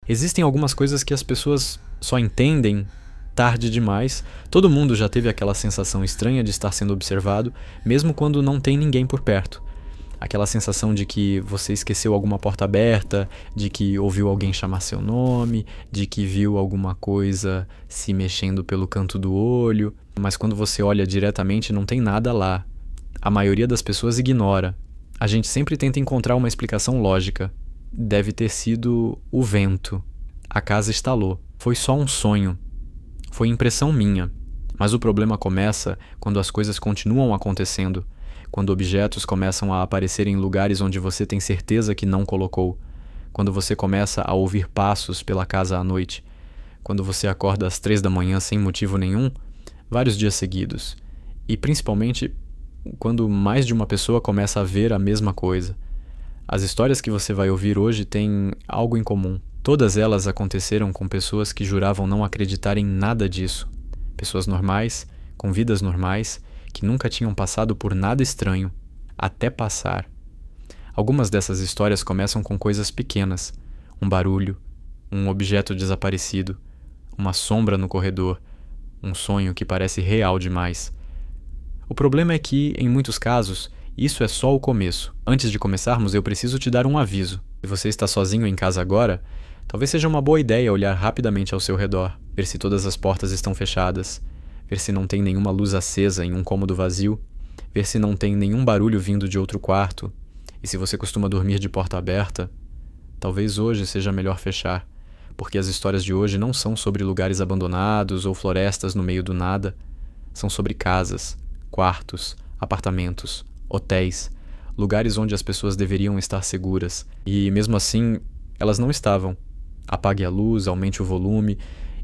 Existem algumas coisas que as pessoas só entendem tarde demais. Todo mundo já teve aquela sensação estranha de estar sendo observado, mesmo quando não tem ninguém por perto. Aquela sensação de que você esqueceu alguma porta aberta, de que ouviu alguém chamar seu nome, de que viu alguma coisa se mexendo pelo canto do olho, mas quando você olha diretamente não tem nada lá. A maioria das pessoas ignora. A gente sempre tenta encontrar uma explicação lógica. Deve ter sido o vento. A casa estalou. Foi só um sonho. Foi impressão minha. Mas o problema começa quando as coisas continuam acontecendo. Quando objetos começam a aparecer em lugares onde você tem certeza que não colocou. Quando você começa a ouvir passos pela casa à noite. Quando você acorda às 3 da manhã sem motivo nenhum, vários dias seguidos. E principalmente quando mais de uma pessoa começa a ver a mesma coisa. As histórias que você vai ouvir hoje têm algo em comum. Todas elas aconteceram com pessoas que juravam não acreditar em nada disso. Pessoas normais, com vidas normais, que nunca tinham passado por nada estranho, até passar. Algumas dessas histórias começam com coisas pequenas, um barulho, um objeto desaparecido, uma sombra no corredor, um sonho que parece real demais. O problema é que, em muitos casos, isso é só o começo. Antes de começarmos, eu preciso te dar um aviso. Se você está sozinho em casa agora, talvez seja uma boa ideia olhar rapidamente ao seu redor, ver se todas as portas estão fechadas, ver se não tem nenhuma luz acesa em um cômodo vazio, ver se não tem nenhum barulho vindo de outro quarto, e se você costuma dormir de porta aberta, talvez hoje seja melhor fechar, porque as histórias de hoje não são sobre lugares abandonados ou florestas no meio do nada, são sobre casas, quartos, apartamentos, hotéis, lugares onde as pessoas deveriam estar seguras, e mesmo assim, elas não estavam. Apague a luz, aumente o volume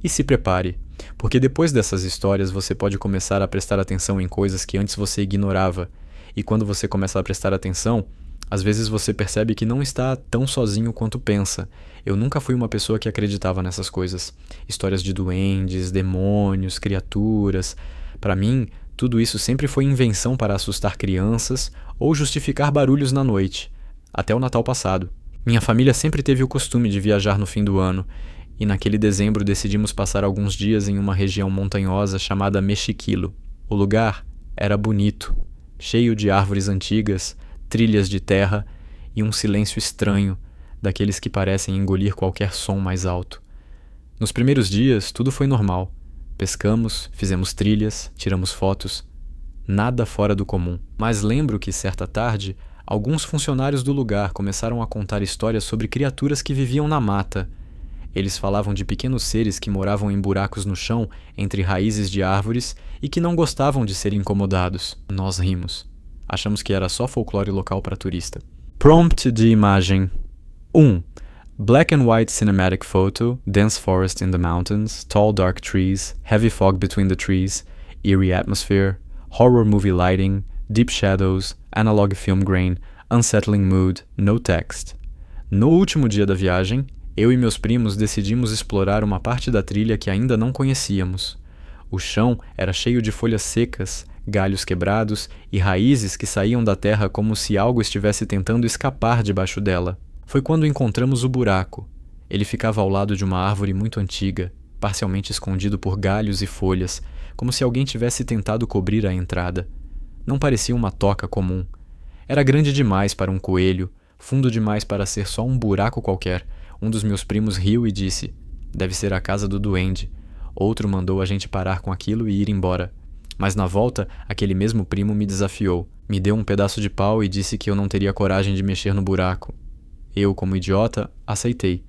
e se prepare, porque depois dessas histórias você pode começar a prestar atenção em coisas que antes você ignorava, e quando você começa a prestar atenção, às vezes você percebe que não está tão sozinho quanto pensa. Eu nunca fui uma pessoa que acreditava nessas coisas. Histórias de duendes, demônios, criaturas. Para mim, tudo isso sempre foi invenção para assustar crianças ou justificar barulhos na noite, até o Natal passado. Minha família sempre teve o costume de viajar no fim do ano, e naquele dezembro decidimos passar alguns dias em uma região montanhosa chamada Mexiquilo. O lugar era bonito, cheio de árvores antigas, trilhas de terra e um silêncio estranho, daqueles que parecem engolir qualquer som mais alto. Nos primeiros dias, tudo foi normal. Pescamos, fizemos trilhas, tiramos fotos. Nada fora do comum. Mas lembro que, certa tarde, alguns funcionários do lugar começaram a contar histórias sobre criaturas que viviam na mata. Eles falavam de pequenos seres que moravam em buracos no chão, entre raízes de árvores, e que não gostavam de ser incomodados. Nós rimos. Achamos que era só folclore local para turista. Prompt de imagem 1. Black and white cinematic photo, dense forest in the mountains, tall dark trees, heavy fog between the trees, eerie atmosphere, horror movie lighting, deep shadows, analog film grain, unsettling mood, no text. No último dia da viagem, eu e meus primos decidimos explorar uma parte da trilha que ainda não conhecíamos. O chão era cheio de folhas secas, galhos quebrados e raízes que saíam da terra como se algo estivesse tentando escapar debaixo dela. Foi quando encontramos o buraco. Ele ficava ao lado de uma árvore muito antiga, parcialmente escondido por galhos e folhas, como se alguém tivesse tentado cobrir a entrada. Não parecia uma toca comum. Era grande demais para um coelho, fundo demais para ser só um buraco qualquer. Um dos meus primos riu e disse: "Deve ser a casa do duende." Outro mandou a gente parar com aquilo e ir embora. Mas na volta, aquele mesmo primo me desafiou. Me deu um pedaço de pau e disse que eu não teria coragem de mexer no buraco. Eu, como idiota, aceitei.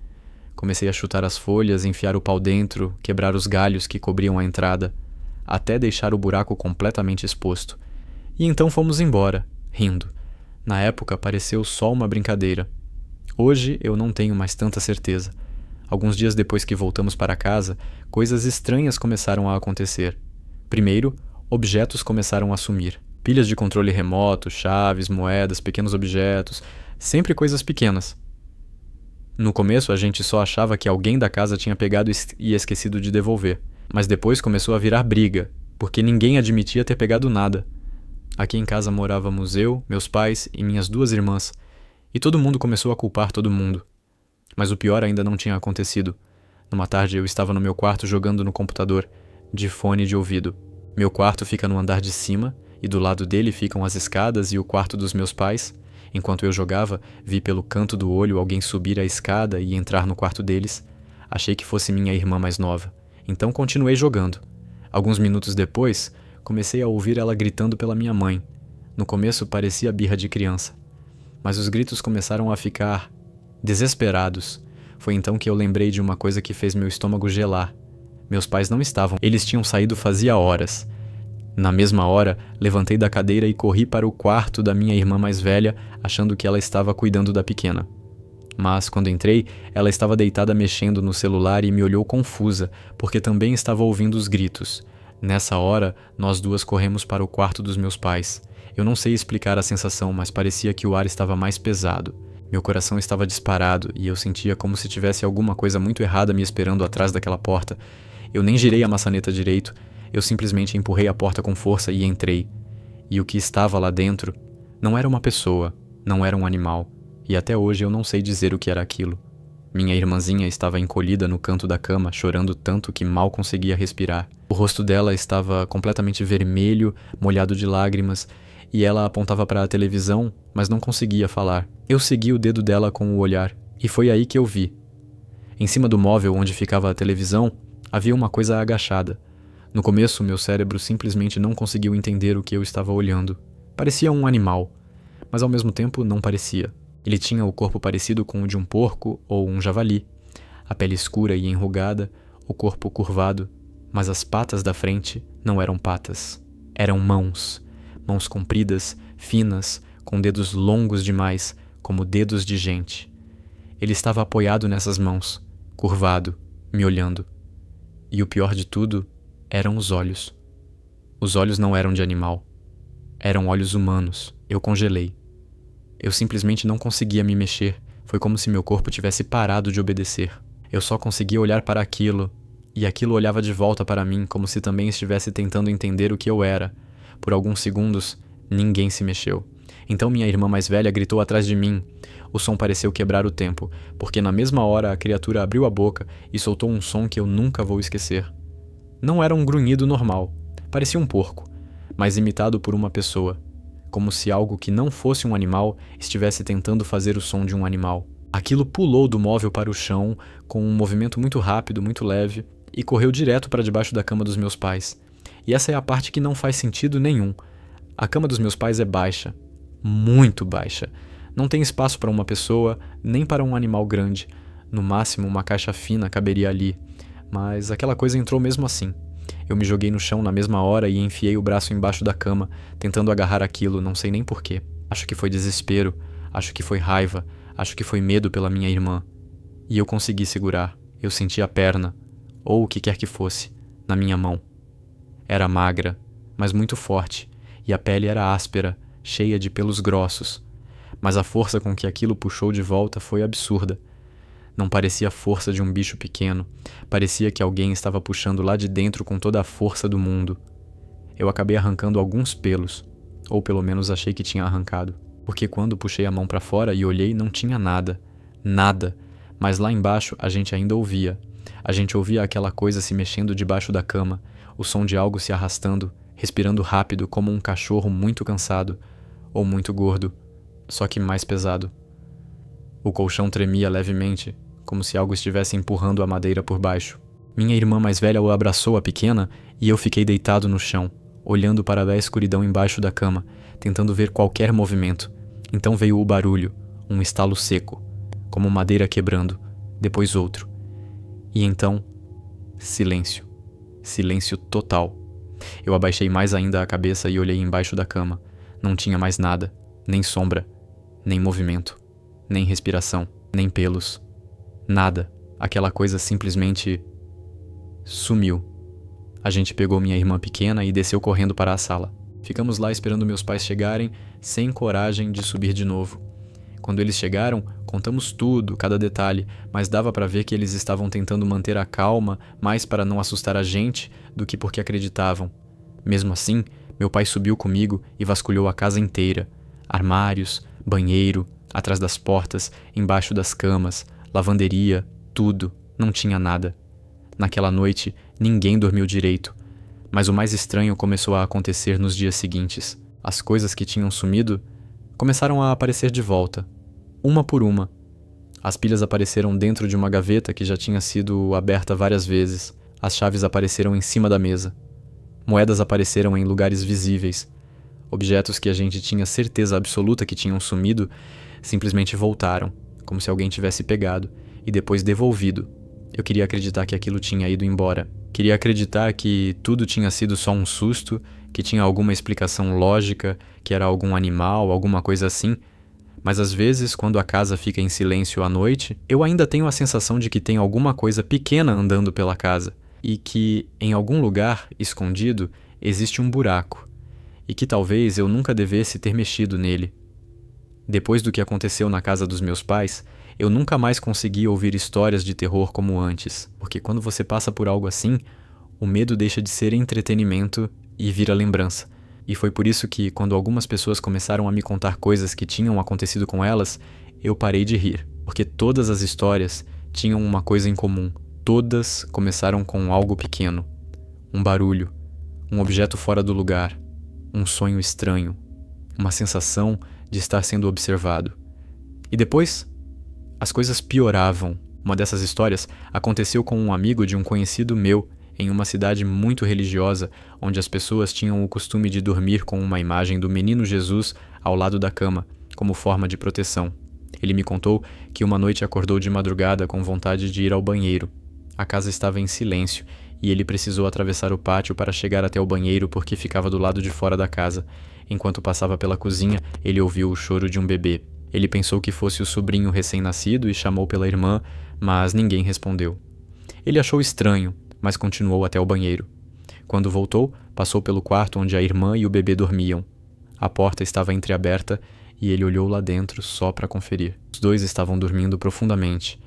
Comecei a chutar as folhas, enfiar o pau dentro, quebrar os galhos que cobriam a entrada, até deixar o buraco completamente exposto. E então fomos embora, rindo. Na época pareceu só uma brincadeira. Hoje eu não tenho mais tanta certeza. Alguns dias depois que voltamos para casa, coisas estranhas começaram a acontecer. Primeiro, objetos começaram a sumir. Pilhas de controle remoto, chaves, moedas, pequenos objetos, sempre coisas pequenas. No começo a gente só achava que alguém da casa tinha pegado e esquecido de devolver. Mas depois começou a virar briga, porque ninguém admitia ter pegado nada. Aqui em casa morávamos eu, meus pais e minhas 2 irmãs, e todo mundo começou a culpar todo mundo. Mas o pior ainda não tinha acontecido. Numa tarde eu estava no meu quarto jogando no computador, de fone de ouvido. Meu quarto fica no andar de cima, e do lado dele ficam as escadas e o quarto dos meus pais. Enquanto eu jogava, vi pelo canto do olho alguém subir a escada e entrar no quarto deles. Achei que fosse minha irmã mais nova. Então continuei jogando. Alguns minutos depois, comecei a ouvir ela gritando pela minha mãe. No começo parecia birra de criança. Mas os gritos começaram a ficar desesperados. Foi então que eu lembrei de uma coisa que fez meu estômago gelar. Meus pais não estavam. Eles tinham saído fazia horas. Na mesma hora, levantei da cadeira e corri para o quarto da minha irmã mais velha, achando que ela estava cuidando da pequena. Mas, quando entrei, ela estava deitada mexendo no celular e me olhou confusa, porque também estava ouvindo os gritos. Nessa hora, nós duas corremos para o quarto dos meus pais. Eu não sei explicar a sensação, mas parecia que o ar estava mais pesado. Meu coração estava disparado e eu sentia como se tivesse alguma coisa muito errada me esperando atrás daquela porta. Eu nem girei a maçaneta direito, eu simplesmente empurrei a porta com força e entrei. E o que estava lá dentro não era uma pessoa, não era um animal, e até hoje eu não sei dizer o que era aquilo. Minha irmãzinha estava encolhida no canto da cama, chorando tanto que mal conseguia respirar. O rosto dela estava completamente vermelho, molhado de lágrimas, e ela apontava para a televisão, mas não conseguia falar. Eu segui o dedo dela com o olhar, e foi aí que eu vi. Em cima do móvel onde ficava a televisão, havia uma coisa agachada. No começo, meu cérebro simplesmente não conseguiu entender o que eu estava olhando. Parecia um animal, mas ao mesmo tempo não parecia. Ele tinha o corpo parecido com o de um porco ou um javali, a pele escura e enrugada, o corpo curvado, mas as patas da frente não eram patas. Eram mãos. Mãos compridas, finas, com dedos longos demais, como dedos de gente. Ele estava apoiado nessas mãos, curvado, me olhando. E o pior de tudo eram os olhos. Os olhos não eram de animal. Eram olhos humanos. Eu congelei. Eu simplesmente não conseguia me mexer. Foi como se meu corpo tivesse parado de obedecer. Eu só conseguia olhar para aquilo, e aquilo olhava de volta para mim, como se também estivesse tentando entender o que eu era. Por alguns segundos, ninguém se mexeu. Então minha irmã mais velha gritou atrás de mim. O som pareceu quebrar o tempo, porque na mesma hora a criatura abriu a boca e soltou um som que eu nunca vou esquecer. Não era um grunhido normal. Parecia um porco, mas imitado por uma pessoa. Como se algo que não fosse um animal estivesse tentando fazer o som de um animal. Aquilo pulou do móvel para o chão, com um movimento muito rápido, muito leve, e correu direto para debaixo da cama dos meus pais. E essa é a parte que não faz sentido nenhum. A cama dos meus pais é baixa, muito baixa. Não tem espaço para uma pessoa, nem para um animal grande. No máximo, uma caixa fina caberia ali. Mas aquela coisa entrou mesmo assim. Eu me joguei no chão na mesma hora e enfiei o braço embaixo da cama, tentando agarrar aquilo, não sei nem porquê. Acho que foi desespero, acho que foi raiva, acho que foi medo pela minha irmã. E eu consegui segurar. Eu senti a perna, ou o que quer que fosse, na minha mão. Era magra, mas muito forte, e a pele era áspera, cheia de pelos grossos. Mas a força com que aquilo puxou de volta foi absurda. Não parecia a força de um bicho pequeno. Parecia que alguém estava puxando lá de dentro com toda a força do mundo. Eu acabei arrancando alguns pelos, ou pelo menos achei que tinha arrancado, porque quando puxei a mão para fora e olhei não tinha nada. Nada. Mas lá embaixo a gente ainda ouvia. A gente ouvia aquela coisa se mexendo debaixo da cama, o som de algo se arrastando, respirando rápido como um cachorro muito cansado, ou muito gordo, só que mais pesado. O colchão tremia levemente, como se algo estivesse empurrando a madeira por baixo. Minha irmã mais velha o abraçou a pequena e eu fiquei deitado no chão, olhando para a escuridão embaixo da cama, tentando ver qualquer movimento. Então veio o barulho, um estalo seco, como madeira quebrando, depois outro. E então, silêncio. Silêncio total. Eu abaixei mais ainda a cabeça e olhei embaixo da cama. Não tinha mais nada, nem sombra, nem movimento, nem respiração, nem pelos. Nada. Aquela coisa simplesmente sumiu. A gente pegou minha irmã pequena e desceu correndo para a sala. Ficamos lá esperando meus pais chegarem, sem coragem de subir de novo. Quando eles chegaram, contamos tudo, cada detalhe, mas dava para ver que eles estavam tentando manter a calma, mais para não assustar a gente do que porque acreditavam. Mesmo assim, meu pai subiu comigo e vasculhou a casa inteira. Armários, banheiro, atrás das portas, embaixo das camas, lavanderia, tudo, não tinha nada. Naquela noite, ninguém dormiu direito, mas o mais estranho começou a acontecer nos dias seguintes. As coisas que tinham sumido começaram a aparecer de volta, uma por uma. As pilhas apareceram dentro de uma gaveta que já tinha sido aberta várias vezes. As chaves apareceram em cima da mesa. Moedas apareceram em lugares visíveis. Objetos que a gente tinha certeza absoluta que tinham sumido simplesmente voltaram, como se alguém tivesse pegado e depois devolvido. Eu queria acreditar que aquilo tinha ido embora. Queria acreditar que tudo tinha sido só um susto, que tinha alguma explicação lógica, que era algum animal, alguma coisa assim. Mas às vezes, quando a casa fica em silêncio à noite, eu ainda tenho a sensação de que tem alguma coisa pequena andando pela casa e que, em algum lugar, escondido, existe um buraco e que talvez eu nunca devesse ter mexido nele. Depois do que aconteceu na casa dos meus pais, eu nunca mais consegui ouvir histórias de terror como antes, porque quando você passa por algo assim, o medo deixa de ser entretenimento e vira lembrança. E foi por isso que, quando algumas pessoas começaram a me contar coisas que tinham acontecido com elas, eu parei de rir, porque todas as histórias tinham uma coisa em comum. Todas começaram com algo pequeno, um barulho, um objeto fora do lugar, um sonho estranho, uma sensação de estar sendo observado. E depois, as coisas pioravam. Uma dessas histórias aconteceu com um amigo de um conhecido meu, em uma cidade muito religiosa, onde as pessoas tinham o costume de dormir com uma imagem do menino Jesus ao lado da cama, como forma de proteção. Ele me contou que uma noite acordou de madrugada com vontade de ir ao banheiro. A casa estava em silêncio e ele precisou atravessar o pátio para chegar até o banheiro porque ficava do lado de fora da casa. Enquanto passava pela cozinha, ele ouviu o choro de um bebê. Ele pensou que fosse o sobrinho recém-nascido e chamou pela irmã, mas ninguém respondeu. Ele achou estranho, mas continuou até o banheiro. Quando voltou, passou pelo quarto onde a irmã e o bebê dormiam. A porta estava entreaberta e ele olhou lá dentro só para conferir. Os dois estavam dormindo profundamente.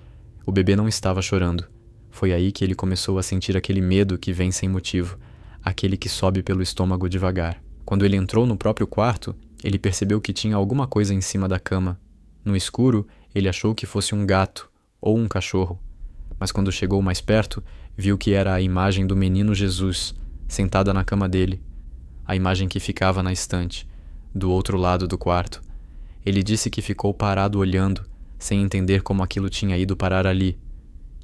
O bebê não estava chorando. Foi aí que ele começou a sentir aquele medo que vem sem motivo, aquele que sobe pelo estômago devagar. Quando ele entrou no próprio quarto, ele percebeu que tinha alguma coisa em cima da cama. No escuro, ele achou que fosse um gato ou um cachorro. Mas quando chegou mais perto, viu que era a imagem do menino Jesus, sentada na cama dele. A imagem que ficava na estante, do outro lado do quarto. Ele disse que ficou parado olhando, sem entender como aquilo tinha ido parar ali.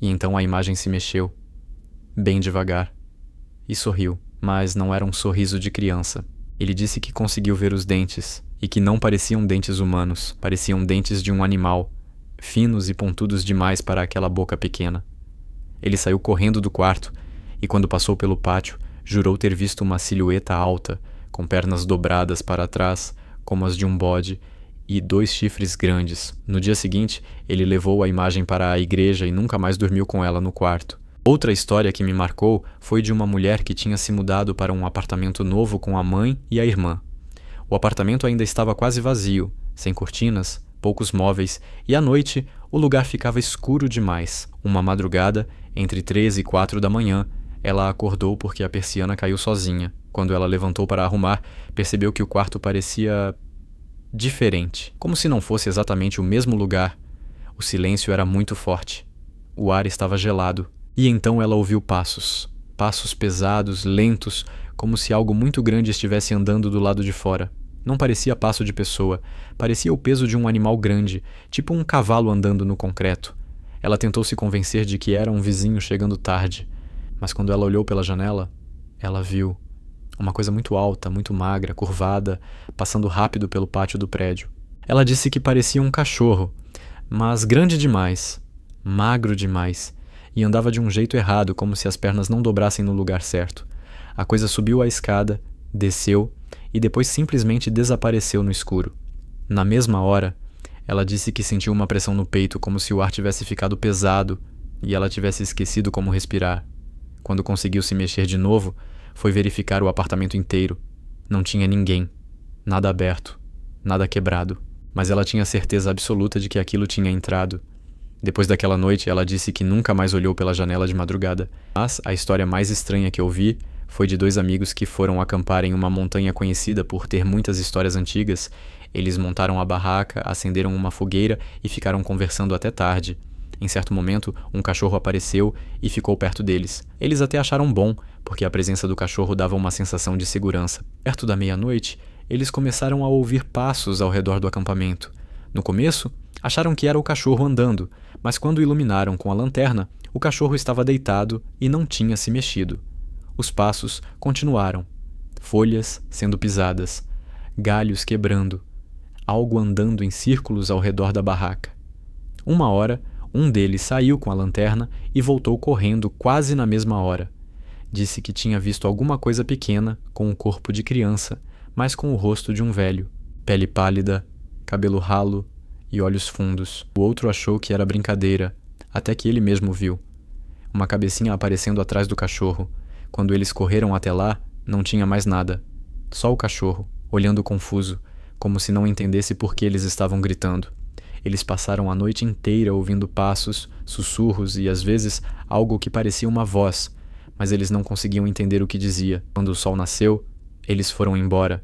E então a imagem se mexeu, bem devagar, e sorriu, mas não era um sorriso de criança. Ele disse que conseguiu ver os dentes, e que não pareciam dentes humanos, pareciam dentes de um animal, finos e pontudos demais para aquela boca pequena. Ele saiu correndo do quarto, e quando passou pelo pátio, jurou ter visto uma silhueta alta, com pernas dobradas para trás, como as de um bode, e 2 chifres grandes. No dia seguinte, ele levou a imagem para a igreja e nunca mais dormiu com ela no quarto. Outra história que me marcou foi de uma mulher que tinha se mudado para um apartamento novo com a mãe e a irmã. O apartamento ainda estava quase vazio, sem cortinas, poucos móveis, e à noite o lugar ficava escuro demais. Uma madrugada, entre 3 e 4 da manhã, ela acordou porque a persiana caiu sozinha. Quando ela levantou para arrumar, percebeu que o quarto parecia diferente, como se não fosse exatamente o mesmo lugar. O silêncio era muito forte. O ar estava gelado. E então ela ouviu passos. Passos pesados, lentos, como se algo muito grande estivesse andando do lado de fora. Não parecia passo de pessoa. Parecia o peso de um animal grande, tipo um cavalo andando no concreto. Ela tentou se convencer de que era um vizinho chegando tarde. Mas quando ela olhou pela janela, ela viu uma coisa muito alta, muito magra, curvada, passando rápido pelo pátio do prédio. Ela disse que parecia um cachorro, mas grande demais, magro demais, e andava de um jeito errado, como se as pernas não dobrassem no lugar certo. A coisa subiu a escada, desceu e depois simplesmente desapareceu no escuro. Na mesma hora, ela disse que sentiu uma pressão no peito, como se o ar tivesse ficado pesado e ela tivesse esquecido como respirar. Quando conseguiu se mexer de novo, foi verificar o apartamento inteiro. Não tinha ninguém, nada aberto, nada quebrado. Mas ela tinha certeza absoluta de que aquilo tinha entrado. Depois daquela noite, ela disse que nunca mais olhou pela janela de madrugada. Mas a história mais estranha que eu vi foi de 2 amigos que foram acampar em uma montanha conhecida por ter muitas histórias antigas. Eles montaram a barraca, acenderam uma fogueira e ficaram conversando até tarde. Em certo momento, um cachorro apareceu e ficou perto deles. Eles até acharam bom, porque a presença do cachorro dava uma sensação de segurança. Perto da meia-noite, eles começaram a ouvir passos ao redor do acampamento. No começo, acharam que era o cachorro andando, mas quando iluminaram com a lanterna, o cachorro estava deitado e não tinha se mexido. Os passos continuaram. Folhas sendo pisadas, galhos quebrando, algo andando em círculos ao redor da barraca. Uma hora, um deles saiu com a lanterna e voltou correndo quase na mesma hora. Disse que tinha visto alguma coisa pequena com o corpo de criança, mas com o rosto de um velho. Pele pálida, cabelo ralo e olhos fundos. O outro achou que era brincadeira, até que ele mesmo viu. Uma cabecinha aparecendo atrás do cachorro. Quando eles correram até lá, não tinha mais nada. Só o cachorro, olhando confuso, como se não entendesse por que eles estavam gritando. Eles passaram a noite inteira ouvindo passos, sussurros e, às vezes, algo que parecia uma voz, mas eles não conseguiam entender o que dizia. Quando o sol nasceu, eles foram embora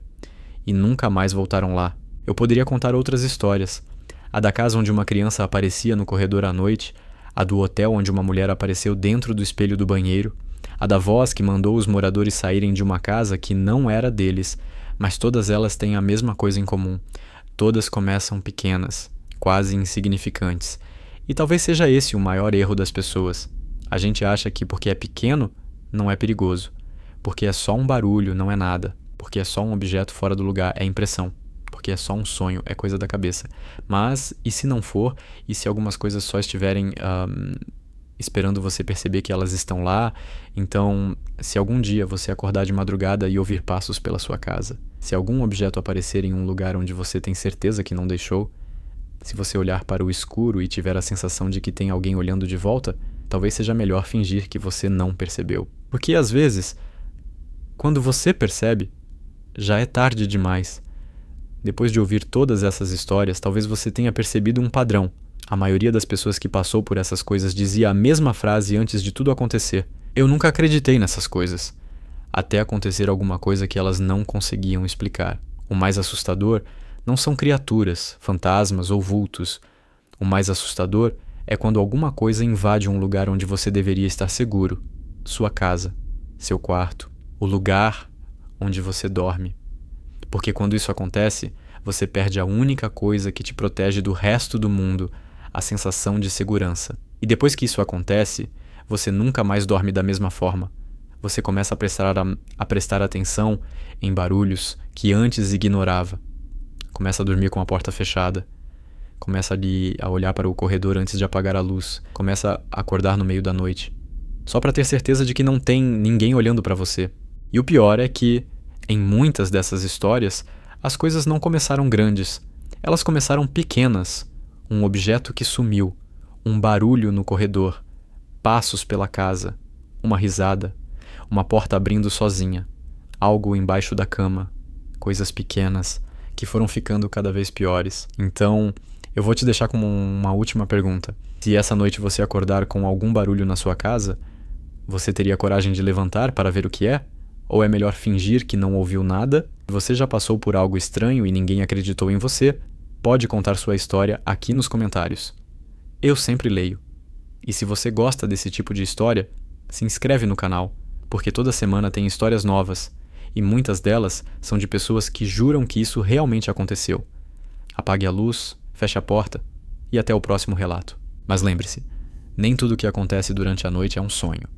e nunca mais voltaram lá. Eu poderia contar outras histórias. A da casa onde uma criança aparecia no corredor à noite, a do hotel onde uma mulher apareceu dentro do espelho do banheiro, a da voz que mandou os moradores saírem de uma casa que não era deles, mas todas elas têm a mesma coisa em comum. Todas começam pequenas, quase insignificantes. E talvez seja esse o maior erro das pessoas. A gente acha que porque é pequeno, não é perigoso. Porque é só um barulho, não é nada. Porque é só um objeto fora do lugar, é impressão. Porque é só um sonho, é coisa da cabeça. Mas, e se não for? E se algumas coisas só estiverem esperando você perceber que elas estão lá? Então, se algum dia você acordar de madrugada e ouvir passos pela sua casa, se algum objeto aparecer em um lugar onde você tem certeza que não deixou, se você olhar para o escuro e tiver a sensação de que tem alguém olhando de volta, talvez seja melhor fingir que você não percebeu. Porque às vezes, quando você percebe, já é tarde demais. Depois de ouvir todas essas histórias, talvez você tenha percebido um padrão. A maioria das pessoas que passou por essas coisas dizia a mesma frase antes de tudo acontecer. Eu nunca acreditei nessas coisas. Até acontecer alguma coisa que elas não conseguiam explicar. O mais assustador não são criaturas, fantasmas ou vultos. O mais assustador é quando alguma coisa invade um lugar onde você deveria estar seguro. Sua casa, seu quarto, o lugar onde você dorme. Porque quando isso acontece, você perde a única coisa que te protege do resto do mundo, a sensação de segurança. E depois que isso acontece, você nunca mais dorme da mesma forma. Você começa a prestar atenção em barulhos que antes ignorava. Começa a dormir com a porta fechada. Começa a olhar para o corredor antes de apagar a luz. Começa a acordar no meio da noite. Só para ter certeza de que não tem ninguém olhando para você. E o pior é que, em muitas dessas histórias, as coisas não começaram grandes. Elas começaram pequenas. Um objeto que sumiu. Um barulho no corredor. Passos pela casa. Uma risada. Uma porta abrindo sozinha. Algo embaixo da cama. Coisas pequenas que foram ficando cada vez piores. Então, eu vou te deixar como uma última pergunta. Se essa noite você acordar com algum barulho na sua casa, você teria coragem de levantar para ver o que é? Ou é melhor fingir que não ouviu nada? Se você já passou por algo estranho e ninguém acreditou em você, pode contar sua história aqui nos comentários. Eu sempre leio. E se você gosta desse tipo de história, se inscreve no canal, porque toda semana tem histórias novas. E muitas delas são de pessoas que juram que isso realmente aconteceu. Apague a luz, feche a porta e até o próximo relato. Mas lembre-se, nem tudo que acontece durante a noite é um sonho.